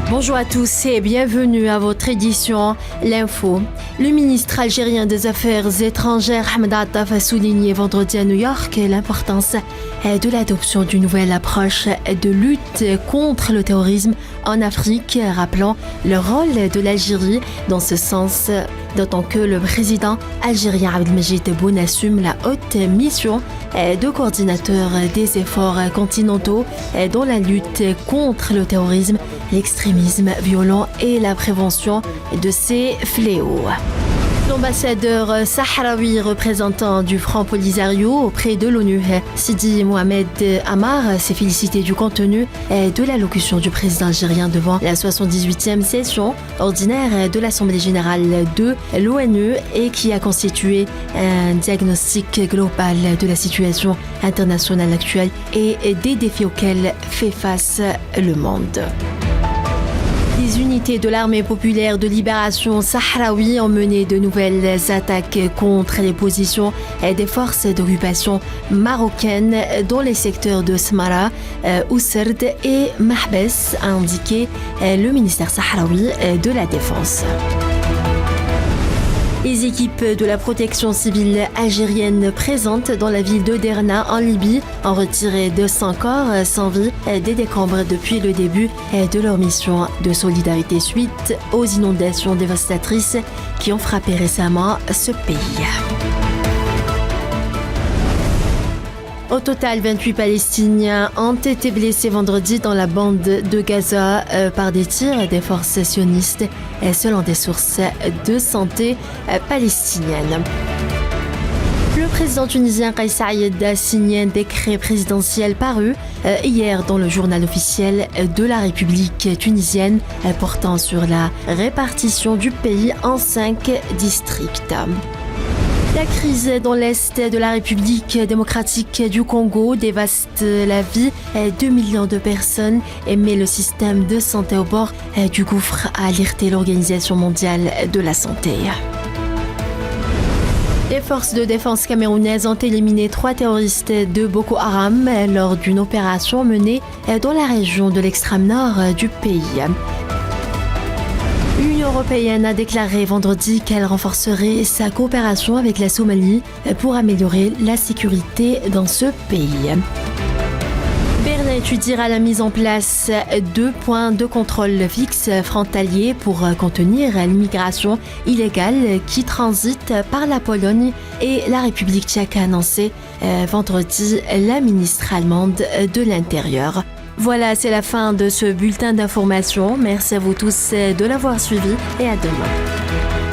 Bonjour à tous et bienvenue à votre édition L'Info. Le ministre algérien des Affaires étrangères Ahmed Attaf a souligné vendredi à New York l'importance de l'adoption d'une nouvelle approche de lutte contre le terrorisme en Afrique, rappelant le rôle de l'Algérie dans ce sens, d'autant que le président algérien Abdelmajid Tebboune assume la haute mission de coordinateur des efforts continentaux dans la lutte contre le terrorisme, l'extrémisme violent et la prévention de ces fléaux. L'ambassadeur sahraoui représentant du Front Polisario auprès de l'ONU, Sidi Mohamed Amar, s'est félicité du contenu de l'allocution du président algérien devant la 78e session ordinaire de l'Assemblée générale de l'ONU et qui a constitué un diagnostic global de la situation internationale actuelle et des défis auxquels fait face le monde. Les unités de l'armée populaire de libération sahraoui ont mené de nouvelles attaques contre les positions des forces d'occupation marocaines dans les secteurs de Smara, Ousserd et Mahbes, a indiqué le ministère sahraoui de la Défense. Les équipes de la protection civile algérienne présentes dans la ville de Derna en Libye ont retiré 200 corps sans vie des décombres depuis le début de leur mission de solidarité suite aux inondations dévastatrices qui ont frappé récemment ce pays. Au total, 28 Palestiniens ont été blessés vendredi dans la bande de Gaza par des tirs des forces sionistes, selon des sources de santé palestiniennes. Le président tunisien Kais Saied a signé un décret présidentiel paru hier dans le journal officiel de la République tunisienne portant sur la répartition du pays en 5 districts. La crise dans l'Est de la République démocratique du Congo dévaste la vie de 2 millions de personnes et met le système de santé au bord du gouffre, a alerté l'Organisation mondiale de la santé. Les forces de défense camerounaises ont éliminé 3 terroristes de Boko Haram lors d'une opération menée dans la région de l'extrême nord du pays. L'Union européenne a déclaré vendredi qu'elle renforcerait sa coopération avec la Somalie pour améliorer la sécurité dans ce pays. Berlin étudiera la mise en place 2 points de contrôle fixes frontaliers pour contenir l'immigration illégale qui transite par la Pologne et la République tchèque, a annoncé vendredi la ministre allemande de l'Intérieur. Voilà, c'est la fin de ce bulletin d'information. Merci à vous tous de l'avoir suivi et à demain.